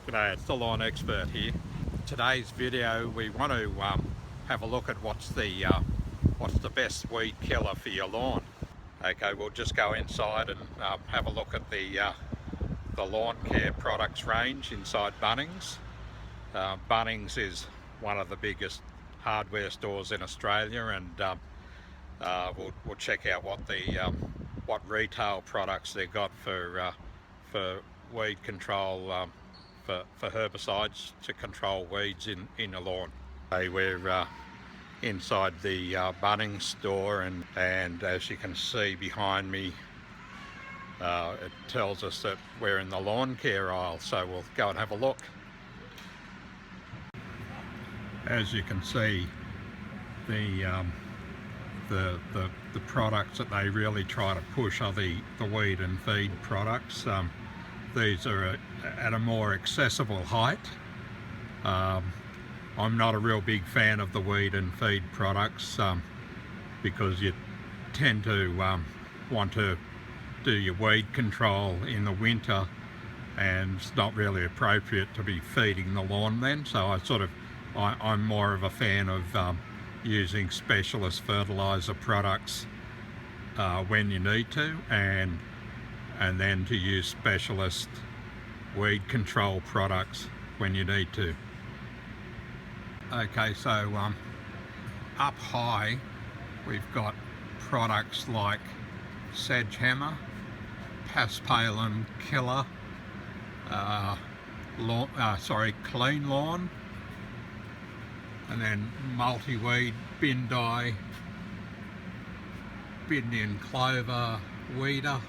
G'day, it's the Lawn Expert here. Today's video we want to have a look at what's the best weed killer for your lawn. Okay, we'll just go inside and have a look at the lawn care products range inside Bunnings. Bunnings is one of the biggest hardware stores in Australia, and we'll check out what retail products they've got for weed control, for herbicides to control weeds in the lawn. Okay, we're inside the Bunnings store, and as you can see behind me, it tells us that we're in the lawn care aisle, so we'll go and have a look. As you can see, the products that they really try to push are the weed and feed products. These are at a more accessible height. I'm not a real big fan of the weed and feed products because you tend to want to do your weed control in the winter, and it's not really appropriate to be feeding the lawn then. So I'm more of a fan of using specialist fertilizer products when you need to, and then to use specialist weed control products when you need to. Okay, so up high we've got products like Sedgehammer, Paspalum Killer, Clean Lawn, and then multi-weed Gidday, Indian Clover, Weeder.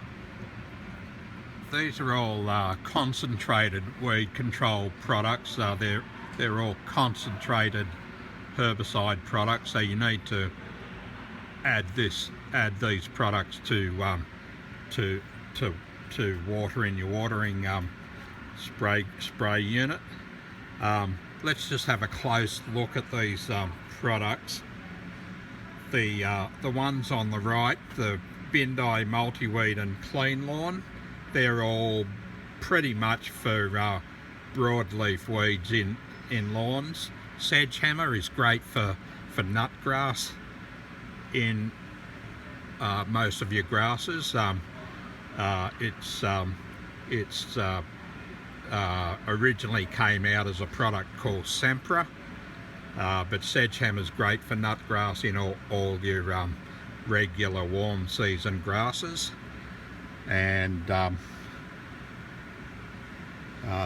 These are all concentrated weed control products. They're all concentrated herbicide products, so you need to add these products to water in your watering spray unit. Let's just have a close look at these products. The ones on the right, the Gidday, Multi-Weed and Clean Lawn, they're all pretty much for broadleaf weeds in lawns. Sedgehammer is great for nutgrass in most of your grasses. It's originally came out as a product called Sempra, but Sedgehammer is great for nutgrass in all your regular warm season grasses, and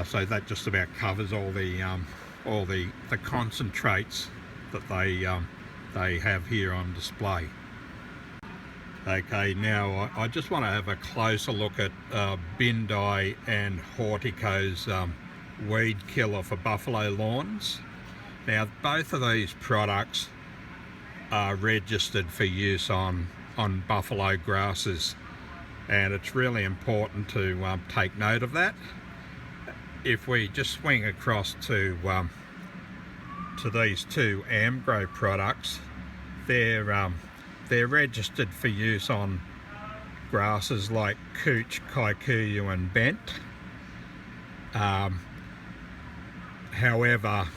so that just about covers all the concentrates that they have here on display. Okay, now I just want to have a closer look at Gidday and Hortico's weed killer for buffalo lawns. Now, both of these products are registered for use on buffalo grasses, and it's really important to take note of that. If we just swing across to these two Amgro products, they're registered for use on grasses like couch, kikuyu and bent. However,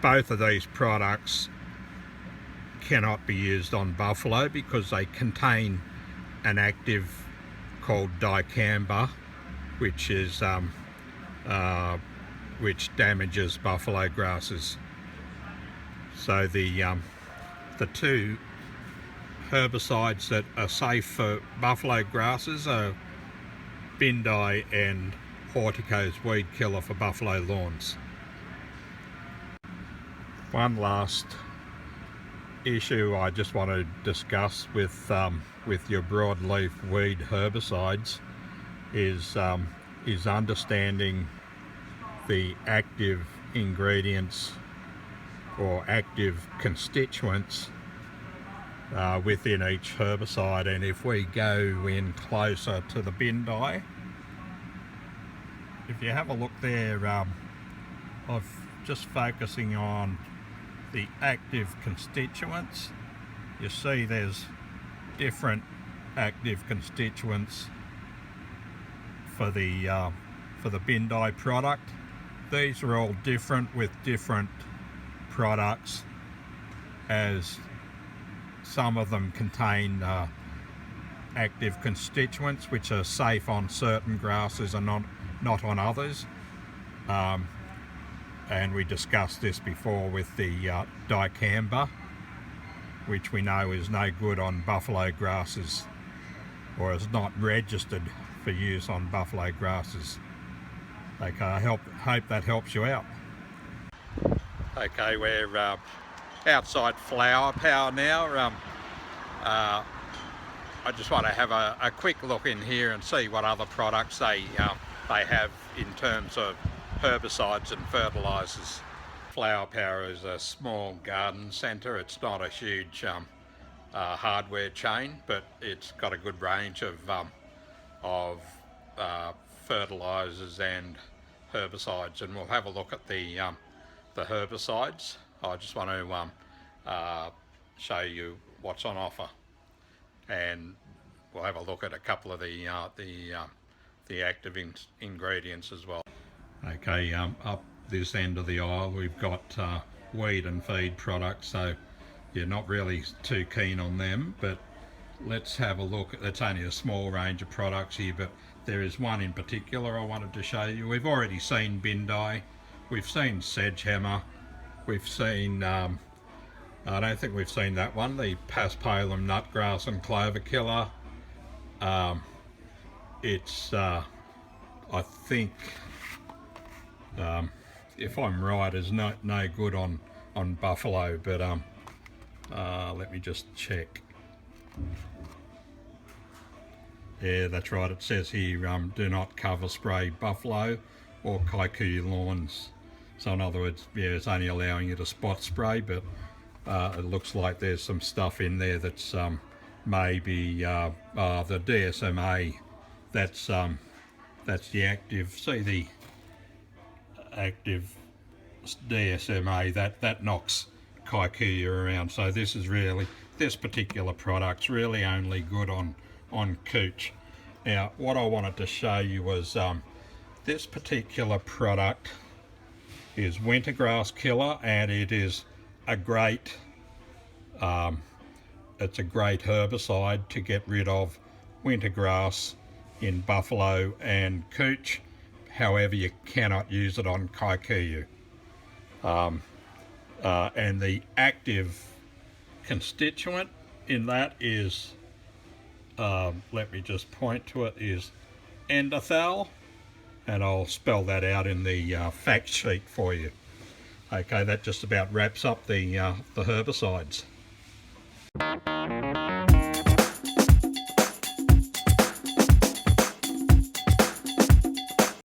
both of these products cannot be used on buffalo because they contain an active called dicamba, which damages buffalo grasses. So the two herbicides that are safe for buffalo grasses are Gidday and Hortico's weed killer for buffalo lawns. One last issue I just want to discuss with your broadleaf weed herbicides is understanding the active ingredients or active constituents within each herbicide. And if we go in closer to the Gidday, if you have a look there, I'm just focusing on the active constituents. You see there's different active constituents for the Gidday product. these are all different with different products, as some of them contain active constituents which are safe on certain grasses and not on others. And we discussed this before with the dicamba, which we know is no good on buffalo grasses, or is not registered for use on buffalo grasses. Okay, I hope that helps you out. Okay, we're outside Flower Power now. I just want to have a quick look in here and see what other products they have in terms of herbicides and fertilizers. Flower Power is a small garden centre. It's not a huge hardware chain, but it's got a good range of fertilizers and herbicides, and we'll have a look at the herbicides. I just want to show you what's on offer, and we'll have a look at a couple of the active ingredients as well. Okay, up this end of the aisle we've got weed and feed products, so you're not really too keen on them, but let's have a look. It's only a small range of products here, but there is one in particular I wanted to show you. We've already seen Gidday, we've seen Sedgehammer, we've seen I don't think we've seen that one, the Paspalum nutgrass and clover killer. It's I think if I'm right, is no good on buffalo, but let me just check. Yeah, that's right, it says here do not cover spray buffalo or kikuyu lawns. So in other words, yeah, it's only allowing you to spot spray, but it looks like there's some stuff in there that's maybe the DSMA. That's the active. See the active DSMA, that knocks kikuyu around. So this particular product's really only good on cooch. Now what I wanted to show you was this particular product is Wintergrass killer, and it is a great it's a great herbicide to get rid of wintergrass in buffalo and cooch. However, you cannot use it on kikuyu. And the active constituent in that is, let me just point to it, is endothal, and I'll spell that out in the fact sheet for you. Okay, that just about wraps up the herbicides.